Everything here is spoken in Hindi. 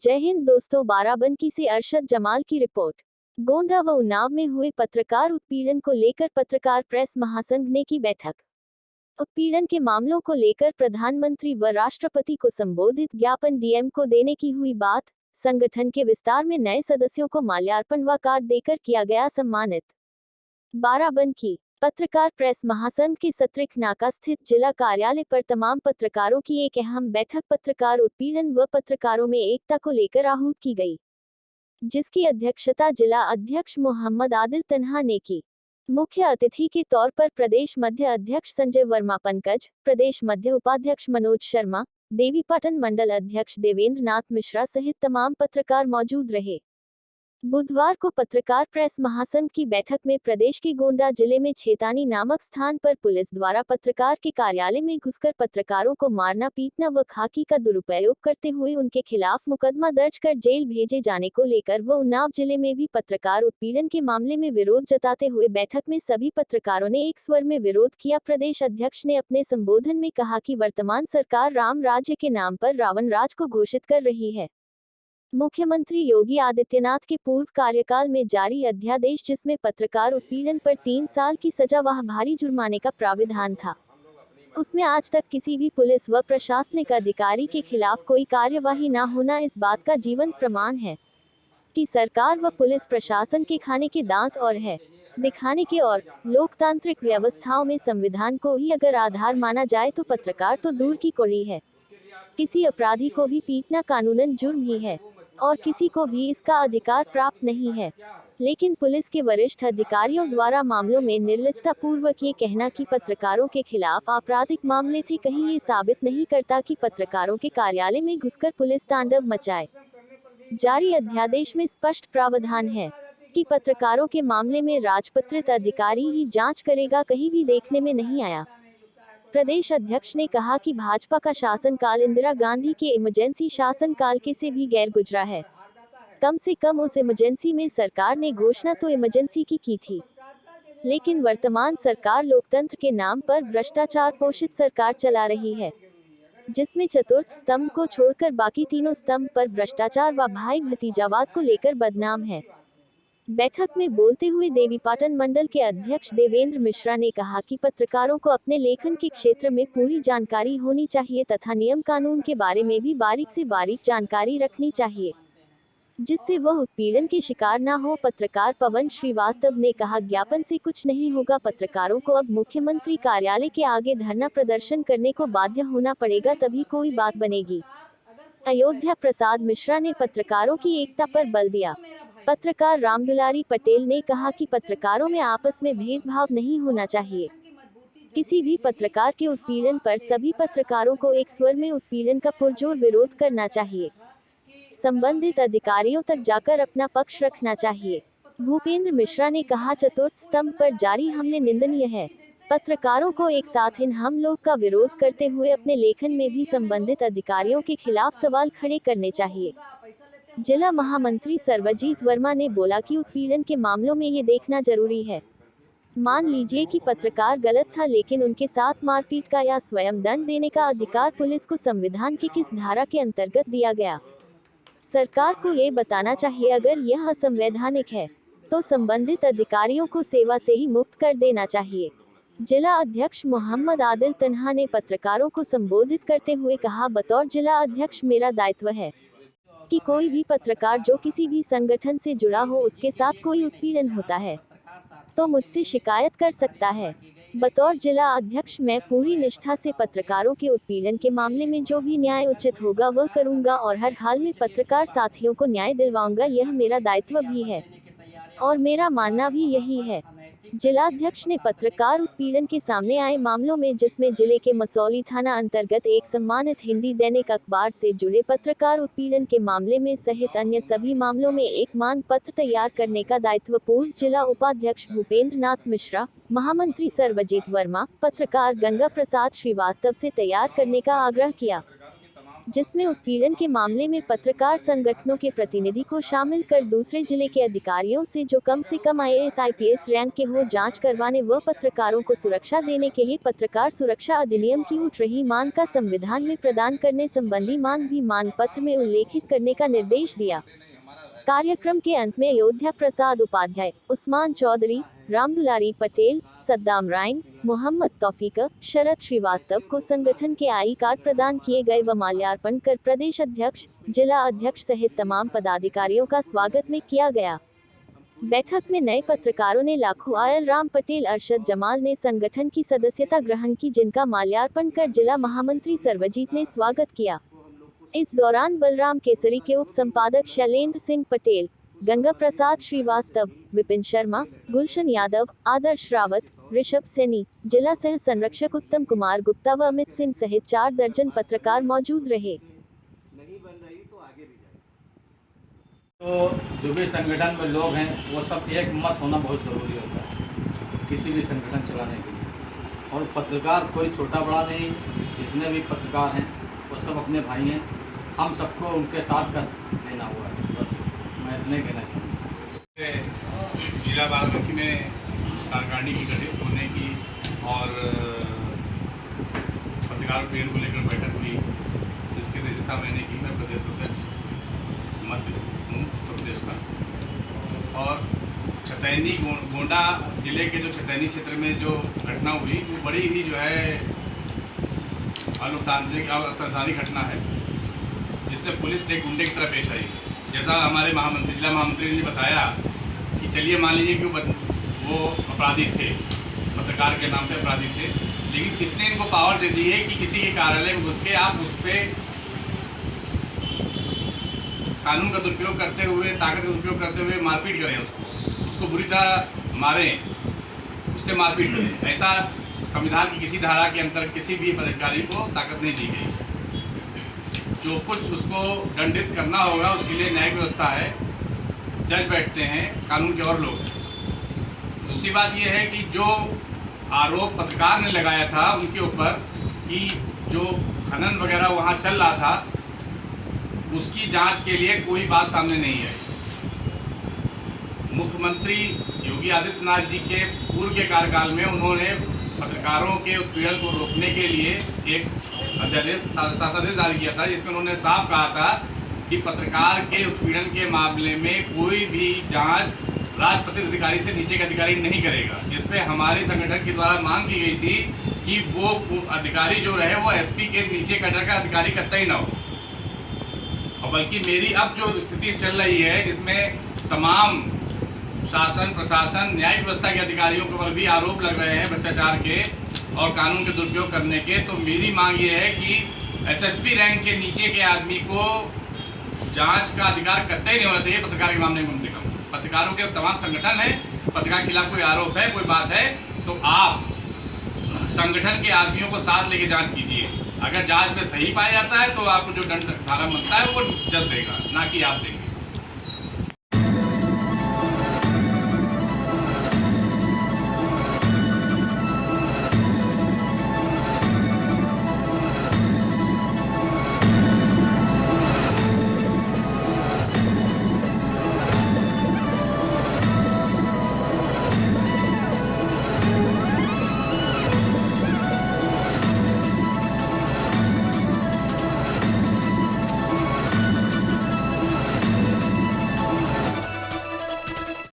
जय हिंद दोस्तों, बाराबंकी से अरशद जमाल की रिपोर्ट। गोंडा व उन्नाव में हुए पत्रकार उत्पीड़न को लेकर पत्रकार प्रेस महासंघ ने की बैठक। उत्पीड़न के मामलों को लेकर प्रधानमंत्री व राष्ट्रपति को संबोधित ज्ञापन डीएम को देने की हुई बात। संगठन के विस्तार में नए सदस्यों को माल्यार्पण व कार्ड देकर किया गया सम्मानित। बाराबंकी पत्रकार प्रेस महासंघ के सत्रिक नाका स्थित जिला कार्यालय पर तमाम पत्रकारों की एक अहम बैठक पत्रकार उत्पीड़न व पत्रकारों में एकता को लेकर आहूत की गई, जिसकी अध्यक्षता जिला अध्यक्ष मोहम्मद आदिल तन्हा ने की। मुख्य अतिथि के तौर पर प्रदेश मध्य अध्यक्ष संजय वर्मा पंकज, प्रदेश मध्य उपाध्यक्ष मनोज शर्मा, देवीपाटन मंडल अध्यक्ष देवेंद्र नाथ मिश्रा सहित तमाम पत्रकार मौजूद रहे। बुधवार को पत्रकार प्रेस महासंघ की बैठक में प्रदेश के गोंडा जिले में छेतानी नामक स्थान पर पुलिस द्वारा पत्रकार के कार्यालय में घुसकर पत्रकारों को मारना, पीटना व खाकी का दुरुपयोग करते हुए उनके खिलाफ मुकदमा दर्ज कर जेल भेजे जाने को लेकर व उन्नाव जिले में भी पत्रकार उत्पीड़न के मामले में विरोध जताते हुए बैठक में सभी पत्रकारों ने एक स्वर में विरोध किया। प्रदेश अध्यक्ष ने अपने संबोधन में कहा कि वर्तमान सरकार राम राज्य के नाम पर रावण राज को घोषित कर रही है। मुख्यमंत्री योगी आदित्यनाथ के पूर्व कार्यकाल में जारी अध्यादेश, जिसमें पत्रकार उत्पीड़न पर 3 साल की सजा व भारी जुर्माने का प्राविधान था, उसमें आज तक किसी भी पुलिस व प्रशासनिक अधिकारी के खिलाफ कोई कार्यवाही न होना इस बात का जीवंत प्रमाण है कि सरकार व पुलिस प्रशासन के खाने के दांत और है दिखाने के। और लोकतांत्रिक व्यवस्थाओं में संविधान को ही अगर आधार माना जाए तो पत्रकार तो दूर की कौड़ी है। किसी अपराधी को भी पीटना कानूनन जुर्म ही है और किसी को भी इसका अधिकार प्राप्त नहीं है। लेकिन पुलिस के वरिष्ठ अधिकारियों द्वारा मामलों में निर्लजता पूर्वक ये कहना कि पत्रकारों के खिलाफ आपराधिक मामले थे, कहीं ये साबित नहीं करता कि पत्रकारों के कार्यालय में घुसकर पुलिस तांडव मचाए। जारी अध्यादेश में स्पष्ट प्रावधान है कि पत्रकारों के मामले में राजपत्रित अधिकारी ही जांच करेगा, कहीं भी देखने में नहीं आया। प्रदेश अध्यक्ष ने कहा कि भाजपा का शासनकाल इंदिरा गांधी के इमरजेंसी शासनकाल के से भी गैर गुजरा है। कम से कम उस इमरजेंसी में सरकार ने घोषणा तो इमरजेंसी की थी, लेकिन वर्तमान सरकार लोकतंत्र के नाम पर भ्रष्टाचार पोषित सरकार चला रही है, जिसमें चतुर्थ स्तंभ को छोड़कर बाकी तीनों स्तंभ पर भ्रष्टाचार व भाई भतीजावाद को लेकर बदनाम है। बैठक में बोलते हुए देवीपाटन मंडल के अध्यक्ष देवेंद्र मिश्रा ने कहा कि पत्रकारों को अपने लेखन के क्षेत्र में पूरी जानकारी होनी चाहिए तथा नियम कानून के बारे में भी बारीक से बारीक जानकारी रखनी चाहिए, जिससे वह उत्पीड़न के शिकार न हो। पत्रकार पवन श्रीवास्तव ने कहा, ज्ञापन से कुछ नहीं होगा, पत्रकारों को अब मुख्यमंत्री कार्यालय के आगे धरना प्रदर्शन करने को बाध्य होना पड़ेगा, तभी कोई बात बनेगी। अयोध्या प्रसाद मिश्रा ने पत्रकारों की एकता पर बल दिया। पत्रकार रामदुलारी पटेल ने कहा कि पत्रकारों में आपस में भेदभाव नहीं होना चाहिए। किसी भी प्रकार के उत्पीड़न पर सभी पत्रकारों को एक स्वर में उत्पीड़न का पुरजोर विरोध करना चाहिए। संबंधित अधिकारियों तक जाकर अपना पक्ष रखना चाहिए। भूपेंद्र मिश्रा ने कहा, चतुर्थ स्तंभ पर जारी हमले निंदनीय है। पत्रकारों को एक साथ इन हमलों का विरोध करते हुए अपने लेखन में भी संबंधित अधिकारियों के खिलाफ सवाल खड़े करने चाहिए। जिला महामंत्री सर्वजीत वर्मा ने बोला कि उत्पीड़न के मामलों में ये देखना जरूरी है। मान लीजिए कि पत्रकार गलत था, लेकिन उनके साथ मारपीट का या स्वयं दंड देने का अधिकार पुलिस को संविधान की किस धारा के अंतर्गत दिया गया? सरकार को ये बताना चाहिए। अगर यह असंवैधानिक है तो संबंधित अधिकारियों को सेवा से ही मुक्त कर देना चाहिए। जिला अध्यक्ष मोहम्मद आदिल तन्हा ने पत्रकारों को संबोधित करते हुए कहा, बतौर जिला अध्यक्ष मेरा दायित्व है कि कोई भी पत्रकार जो किसी भी संगठन से जुड़ा हो, उसके साथ कोई उत्पीड़न होता है तो मुझसे शिकायत कर सकता है। बतौर जिला अध्यक्ष मैं पूरी निष्ठा से पत्रकारों के उत्पीड़न के मामले में जो भी न्याय उचित होगा वह करूंगा और हर हाल में पत्रकार साथियों को न्याय दिलवाऊंगा। यह मेरा दायित्व भी है और मेरा मानना भी यही है। जिलाध्यक्ष ने पत्रकार उत्पीड़न के सामने आए मामलों में, जिसमें जिले के मसौली थाना अंतर्गत एक सम्मानित हिंदी दैनिक अखबार से जुड़े पत्रकार उत्पीड़न के मामले में सहित अन्य सभी मामलों में एक मांग पत्र तैयार करने का दायित्व पूर्व जिला उपाध्यक्ष भूपेंद्र नाथ मिश्रा, महामंत्री सर्वजीत वर्मा, पत्रकार गंगा प्रसाद श्रीवास्तव से तैयार करने का आग्रह किया। जिसमें उत्पीड़न के मामले में पत्रकार संगठनों के प्रतिनिधि को शामिल कर दूसरे जिले के अधिकारियों से जो कम से कम IAS IPS रैंक के हो जांच करवाने व पत्रकारों को सुरक्षा देने के लिए पत्रकार सुरक्षा अधिनियम की उठ रही मांग का संविधान में प्रदान करने संबंधी मांग भी मांग पत्र में उल्लेखित करने का निर्देश दिया। कार्यक्रम के अंत में अयोध्या प्रसाद उपाध्याय, उस्मान चौधरी, रामदुलारी पटेल, सद्दाम राइन, मोहम्मद तौफीक, शरद श्रीवास्तव को संगठन के आई कार्ड प्रदान किए गए व माल्यार्पण कर प्रदेश अध्यक्ष, जिला अध्यक्ष सहित तमाम पदाधिकारियों का स्वागत में किया गया। बैठक में नए पत्रकारों ने लाखों आयल राम पटेल, अरशद जमाल ने संगठन की सदस्यता ग्रहण की, जिनका माल्यार्पण कर जिला महामंत्री सर्वजीत ने स्वागत किया। इस दौरान बलराम केसरी के उप संपादक शैलेंद्र सिंह पटेल, गंगा प्रसाद श्रीवास्तव, विपिन शर्मा, गुलशन यादव, आदर्श रावत, ऋषभ सैनी, जिला सह संरक्षक उत्तम कुमार गुप्ता व अमित सिंह सहित 4 दर्जन पत्रकार मौजूद रहे। तो जो भी संगठन में लोग हैं वो सब एक मत होना बहुत ज़रूरी होता है किसी भी संगठन चलाने के लिए। और पत्रकार कोई छोटा बड़ा नहीं, जितने भी पत्रकार हैं वो सब अपने भाई हैं। हम सबको उनके साथ का देना हुआ है, बस मैं इतने कहना चाहूँगा। जिला बाराबंकी में कार्यकारिणी की गठित होने की और पत्रकार उत्पीड़न को लेकर बैठक हुई, जिसकी अध्यक्षता मैंने की। मैं प्रदेश अध्यक्ष मध्य हूँ उत्तर प्रदेश का। और छतैनी गोंडा जिले के जो छतैनी क्षेत्र में जो घटना हुई वो बड़ी ही जो है अलोकतांत्रिक असंवैधानिक घटना है, जिसमें पुलिस ने गुंडे की तरह पेश आई। जैसा हमारे जिला महामंत्री ने बताया कि चलिए मान लीजिए कि वो अपराधी थे, पत्रकार के नाम पे अपराधी थे, लेकिन किसने इनको पावर दे दी है कि किसी के कार्यालय में घुस के आप उस पर कानून का दुरुपयोग करते हुए, ताकत का दुरुपयोग करते हुए मारपीट करें, उसको बुरी तरह मारें, उससे मारपीट करें। ऐसा संविधान की किसी धारा के अंतर किसी भी पदाधिकारी को ताकत नहीं दी गई। जो कुछ उसको दंडित करना होगा उसके लिए न्यायिक व्यवस्था है, जज बैठते हैं, कानून के और लोग हैं। दूसरी बात यह है कि जो आरोप पत्रकार ने लगाया था उनके ऊपर कि जो खनन वगैरह वहाँ चल रहा था, उसकी जांच के लिए कोई बात सामने नहीं आई। मुख्यमंत्री योगी आदित्यनाथ जी के पूर्व के कार्यकाल में उन्होंने पत्रकारों के उत्पीड़न को रोकने के लिए एक अध्यादेश शासनादेश जारी किया था, जिसमें उन्होंने साफ कहा था कि पत्रकार के उत्पीड़न के मामले में कोई भी जांच राजपत्रित अधिकारी से नीचे के अधिकारी नहीं करेगा। जिसपे हमारे संगठन के द्वारा मांग की गई थी कि वो अधिकारी जो रहे वो SP के नीचे कैडर का अधिकारी कतई न हो। और बल्कि मेरी अब जो स्थिति चल रही है, जिसमें तमाम शासन, प्रशासन, न्यायिक व्यवस्था के अधिकारियों के पर भी आरोप लग रहे हैं भ्रष्टाचार के और कानून के दुरुपयोग करने के, तो मेरी मांग ये है कि SSP रैंक के नीचे के आदमी को जांच का अधिकार कतई नहीं होना चाहिए पत्रकार के मामले में। कम से कम पत्रकारों के तमाम संगठन है, पत्रकार के खिलाफ कोई आरोप है, कोई बात है, तो आप संगठन के आदमियों को साथ लेके जांच कीजिए। अगर जांच में सही पाया जाता है तो आपको जो दंड धारा बनता है वो जज देगा, ना कि आप देंगे।